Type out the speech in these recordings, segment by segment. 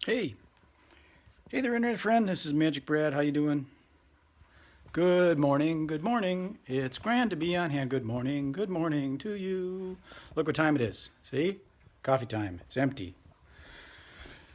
Hey, hey there, internet friend. This is Magic Brad. How you doing? Good morning. Good morning. It's grand to be on hand. Good morning. Good morning to you. Look what time it is. See? Coffee time. It's empty.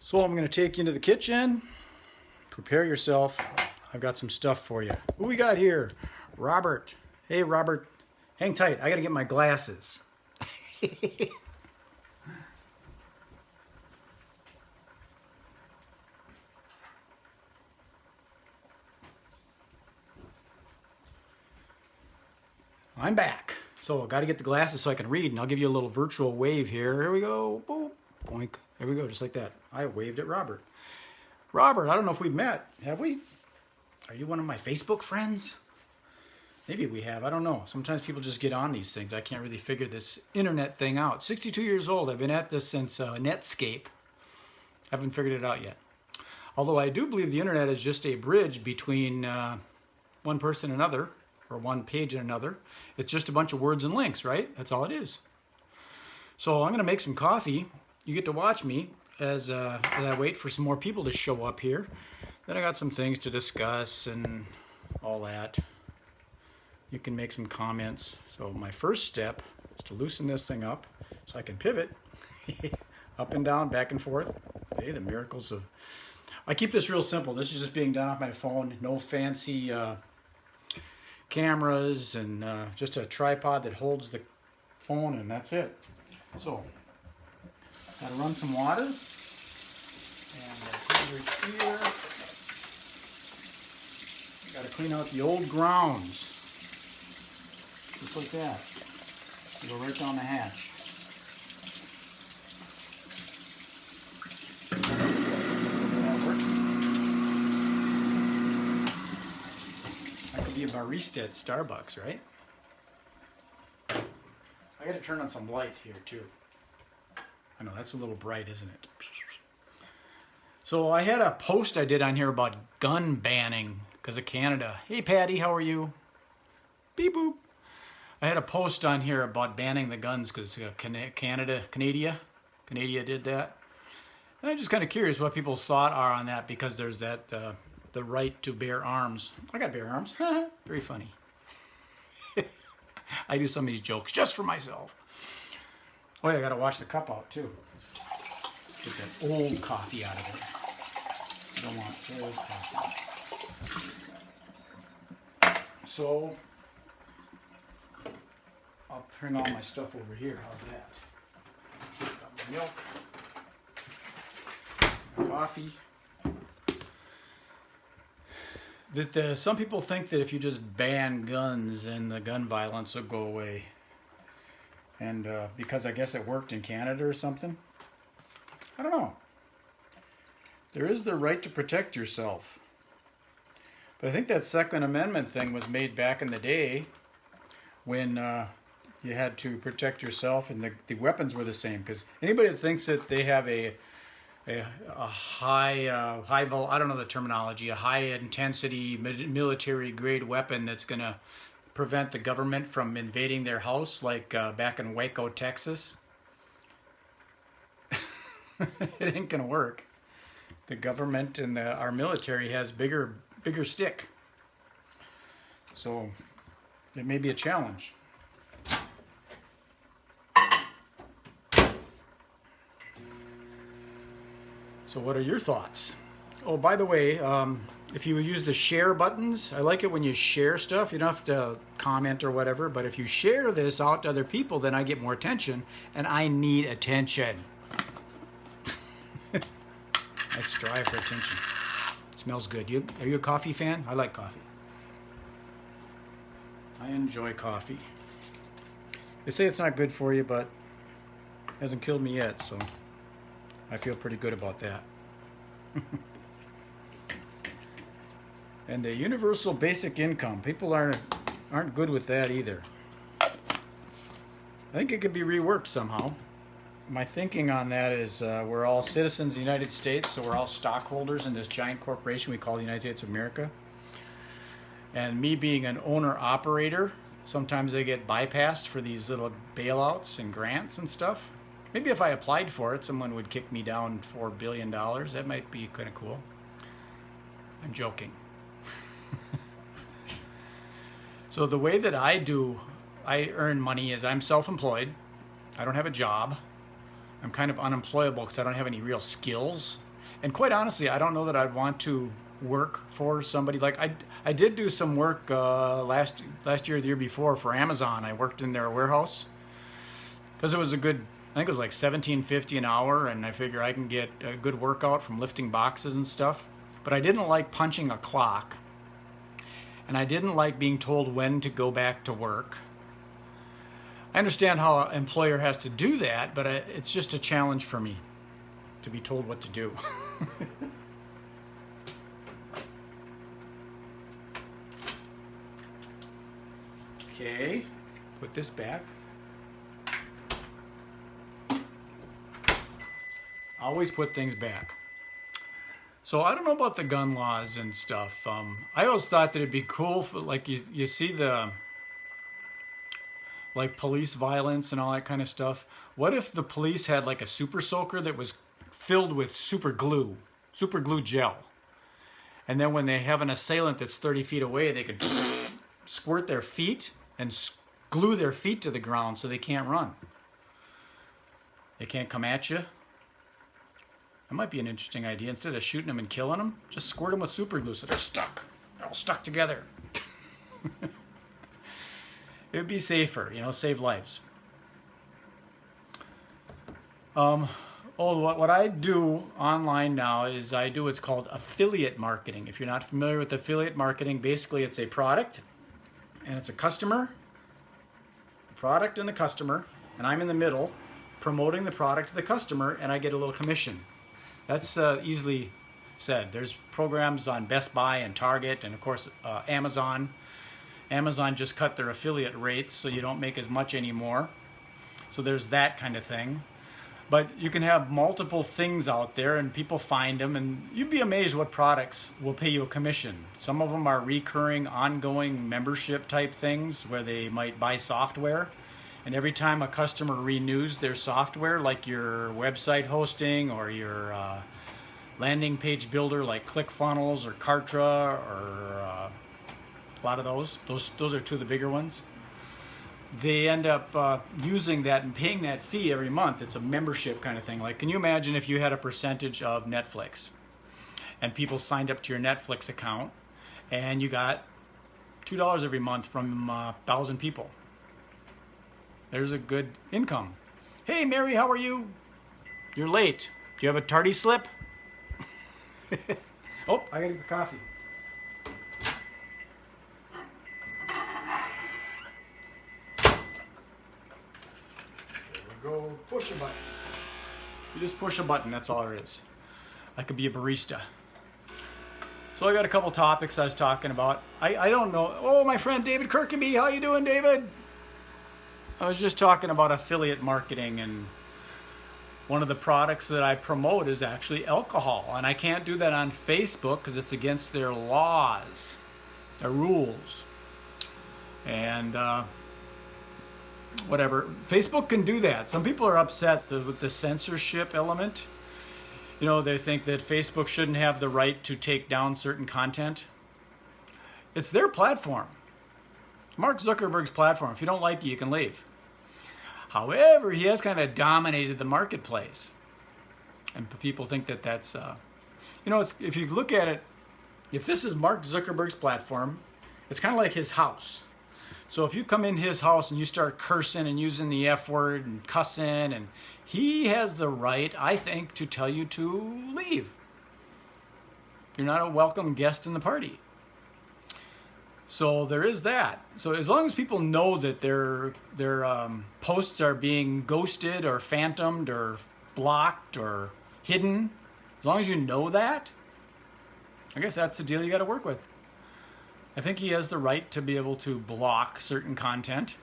So I'm going to take you into the kitchen. Prepare yourself. I've got some stuff for you. Who we got here? Robert. Hey, Robert. Hang tight. I got to get my glasses. I'm back. So I got to get the glasses so I can read, and I'll give you a little virtual wave here. Here we go. Boop. Boink. There we go, just like that. I waved at Robert. Robert, I don't know if we've met. Have we? Are you one of my Facebook friends? Maybe we have. I don't know. Sometimes people just get on these things. I can't really figure this internet thing out. 62 years old. I've been at this since Netscape. Haven't figured it out yet. Although I do believe the internet is just a bridge between one person and another, or one page and another. It's just a bunch of words and links, right? That's all it is. So I'm going to make some coffee. You get to watch me as I wait for some more people to show up here. Then I got some things to discuss and all that. You can make some comments. So my first step is to loosen this thing up so I can pivot up and down, back and forth. Hey, the miracles of... I keep this real simple. This is just being done off my phone. No fancy cameras, and just a tripod that holds the phone, and that's it. So, gotta run some water. And over here, gotta clean out the old grounds. Just like that. Go right down the hatch. That works. I could be a barista at Starbucks, right? I gotta turn on some light here too. I know, that's a little bright, isn't it? So I had a post I did on here about gun banning because of Canada. Hey Patty, how are you? Beep boop. I had a post on here about banning the guns because Canada did that. And I'm just kind of curious what people's thought are on that, because there's that the right to bear arms. I got bear arms. Very funny. I do some of these jokes just for myself. Oh yeah, I gotta wash the cup out too. Get that old coffee out of it. I don't want old coffee. So I'll bring all my stuff over here. How's that? Got my milk, coffee. Some people think that if you just ban guns, then the gun violence will go away. And because I guess it worked in Canada or something. I don't know. There is the right to protect yourself. But I think that Second Amendment thing was made back in the day when you had to protect yourself, and the weapons were the same. Because anybody that thinks that they have a high I don't know the terminology, a high intensity military grade weapon that's going to prevent the government from invading their house, like back in Waco, Texas. It ain't gonna work. The government and our military has bigger stick, so it may be a challenge. So what are your thoughts? Oh, by the way, if you use the share buttons, I like it when you share stuff. You don't have to comment or whatever, but if you share this out to other people, then I get more attention, and I need attention. I strive for attention. It smells good. Are you a coffee fan? I like coffee. I enjoy coffee. They say it's not good for you, but it hasn't killed me yet, so I feel pretty good about that. And the universal basic income. People aren't good with that either. I think it could be reworked somehow. My thinking on that is we're all citizens of the United States, so we're all stockholders in this giant corporation we call the United States of America. And me being an owner-operator, sometimes they get bypassed for these little bailouts and grants and stuff. Maybe if I applied for it, someone would kick me down $4 billion. That might be kind of cool. I'm joking. So the way that I earn money is I'm self-employed. I don't have a job. I'm kind of unemployable because I don't have any real skills. And quite honestly, I don't know that I'd want to work for somebody. Like I did do some work last year, the year before for Amazon. I worked in their warehouse because it was a good, I think it was like $17.50 an hour, and I figure I can get a good workout from lifting boxes and stuff. But I didn't like punching a clock, and I didn't like being told when to go back to work. I understand how an employer has to do that, but it's just a challenge for me to be told what to do. Okay, put this back. Always put things back. So I don't know about the gun laws and stuff. I always thought that it'd be cool for, like, you see the, like, police violence and all that kind of stuff. What if the police had like a super soaker that was filled with super glue gel, and then when they have an assailant that's 30 feet away, they could squirt their feet and glue their feet to the ground so they can't run. They can't come at you. That might be an interesting idea. Instead of shooting them and killing them, just squirt them with super glue so they're stuck. They're all stuck together. It would be safer, you know, save lives. What I do online now is I do what's called affiliate marketing. If you're not familiar with affiliate marketing, basically it's a product and it's a customer, the product and the customer, and I'm in the middle promoting the product to the customer, and I get a little commission. That's easily said. There's programs on Best Buy and Target and of course Amazon. Amazon just cut their affiliate rates so you don't make as much anymore. So there's that kind of thing. But you can have multiple things out there and people find them, and you'd be amazed what products will pay you a commission. Some of them are recurring, ongoing membership type things where they might buy software. And every time a customer renews their software, like your website hosting or your landing page builder like ClickFunnels or Kartra or a lot of those are two of the bigger ones. They end up using that and paying that fee every month. It's a membership kind of thing. Like, can you imagine if you had a percentage of Netflix and people signed up to your Netflix account and you got $2 every month from 1,000 people? There's a good income. Hey, Mary, how are you? You're late. Do you have a tardy slip? Oh, I gotta get the coffee. Go push a button. You just push a button, that's all there is. I could be a barista. So I got a couple topics I was talking about. I don't know. Oh, my friend David Kirkby, how you doing, David? I was just talking about affiliate marketing, and one of the products that I promote is actually alcohol, and I can't do that on Facebook because it's against their laws, their rules, and whatever. Facebook can do that. Some people are upset with the censorship element. You know, they think that Facebook shouldn't have the right to take down certain content. It's their platform. Mark Zuckerberg's platform. If you don't like it, you can leave. However, he has kind of dominated the marketplace. And people think that that's, you know, if you look at it, if this is Mark Zuckerberg's platform, it's kind of like his house. So if you come in his house and you start cursing and using the F word and cussing, and he has the right, I think, to tell you to leave. You're not a welcome guest in the party. So there is that. So as long as people know that their posts are being ghosted or phantomed or blocked or hidden, as long as you know that, I guess that's the deal you got to work with. I think he has the right to be able to block certain content.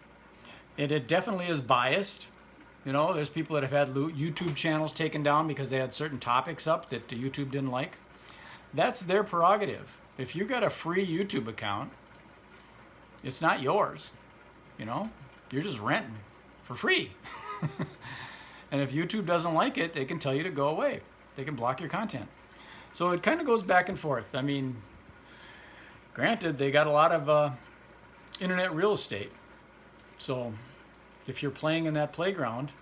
It definitely is biased. You know, there's people that have had YouTube channels taken down because they had certain topics up that YouTube didn't like. That's their prerogative. If you got a free YouTube account, it's not yours. You know, you're just renting for free. And if YouTube doesn't like it, they can tell you to go away. They can block your content. So it kind of goes back and forth. I mean, granted, they got a lot of internet real estate. So if you're playing in that playground,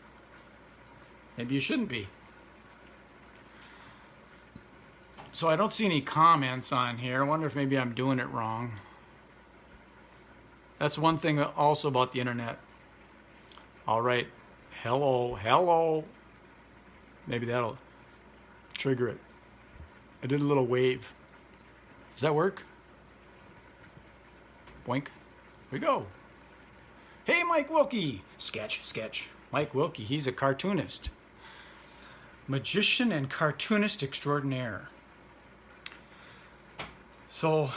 maybe you shouldn't be. So I don't see any comments on here. I wonder if maybe I'm doing it wrong. That's one thing also about the internet. All right. Hello, hello. Maybe that'll trigger it. I did a little wave. Does that work? Boink. Here we go. Hey, Mike Wilkie. Sketch. Mike Wilkie, he's a cartoonist. Magician and cartoonist extraordinaire. So,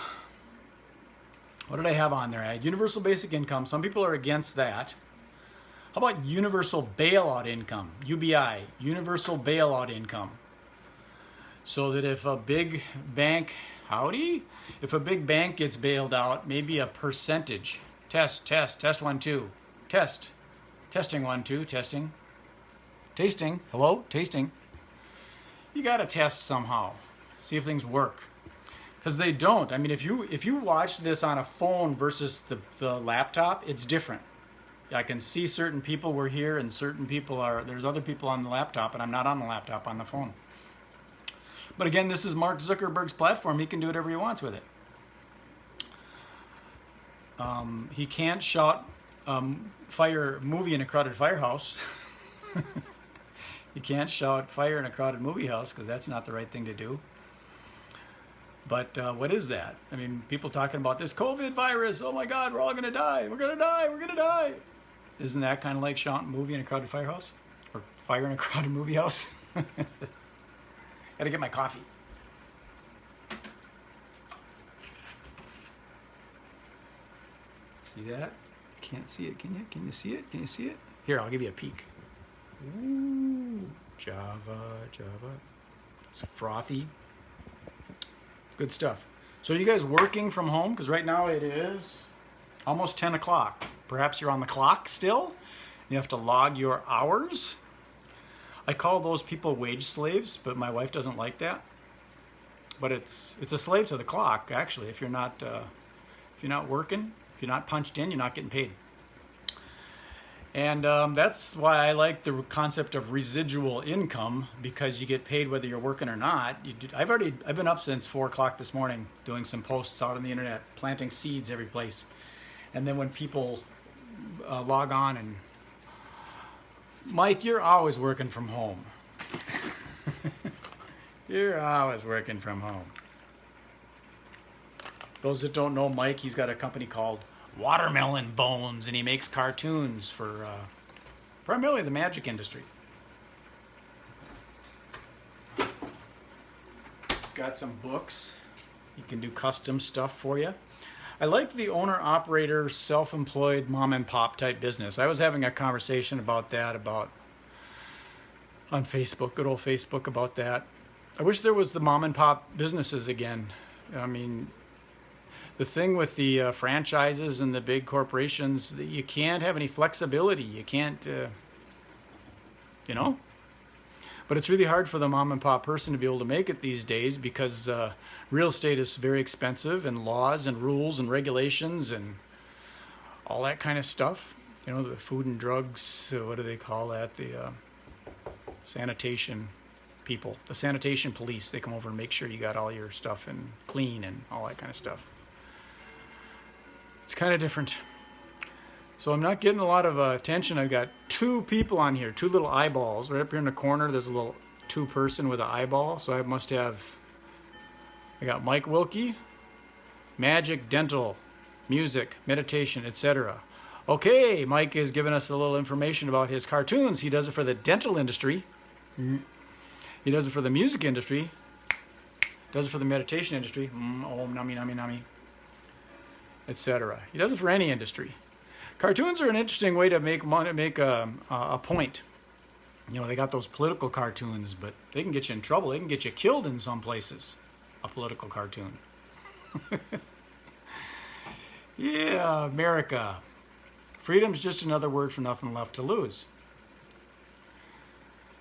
what did I have on there? I had universal basic income. Some people are against that. How about universal bailout income? UBI, universal bailout income. So that if a big bank, if a big bank gets bailed out, maybe a percentage. Test 1 2. Testing 1 2, testing. Tasting, hello, tasting. You got to test somehow. See if things work. Because they don't. I mean, if you watch this on a phone versus the laptop, it's different. I can see certain people were here and certain people there's other people on the laptop, and I'm not on the laptop, on the phone. But again, this is Mark Zuckerberg's platform. He can do whatever he wants with it. He can't shout fire movie in a crowded firehouse. You can't shout fire in a crowded movie house because that's not the right thing to do. But what is that? I mean, people talking about this COVID virus. Oh my God, we're all going to die. We're going to die. We're going to die. Isn't that kind of like shouting movie in a crowded firehouse? Or fire in a crowded movie house? Gotta get my coffee. See that? Can't see it, can you? Can you see it? Can you see it? Here, I'll give you a peek. Ooh, Java. It's frothy. Good stuff. So you guys working from home? Because right now it is almost 10 o'clock. Perhaps you're on the clock still. You have to log your hours. I call those people wage slaves, but my wife doesn't like that. But it's a slave to the clock, actually. If you're not working, if you're not punched in, you're not getting paid. And that's why I like the concept of residual income, because you get paid whether you're working or not. I've been up since 4 o'clock this morning doing some posts out on the internet, planting seeds every place. And then when people log on and, Mike, you're always working from home. You're always working from home. Those that don't know Mike, he's got a company called Watermelon Bones, and he makes cartoons for primarily the magic industry. He's got some books. He can do custom stuff for you. I like the owner-operator, self-employed, mom-and-pop type business. I was having a conversation about that on Facebook, good old Facebook, about that. I wish there was the mom-and-pop businesses again. I mean, the thing with the franchises and the big corporations, you can't have any flexibility. You can't, But it's really hard for the mom and pop person to be able to make it these days because real estate is very expensive, and laws and rules and regulations and all that kind of stuff. You know, the food and drugs, what do they call that? The sanitation people, the sanitation police, they come over and make sure you got all your stuff and clean and all that kind of stuff. It's kind of different. So I'm not getting a lot of attention. I've got 2 people on here, 2 little eyeballs. Right up here in the corner, there's a little 2-person with an eyeball. So I got Mike Wilkie, magic, dental, music, meditation, etc. Okay, Mike is giving us a little information about his cartoons. He does it for the dental industry. He does it for the music industry. Does it for the meditation industry. Om nami nami nami, etc. He does it for any industry. Cartoons are an interesting way to make money, make a point. You know, they got those political cartoons, but they can get you in trouble. They can get you killed in some places. A political cartoon. Yeah, America. Freedom's just another word for nothing left to lose.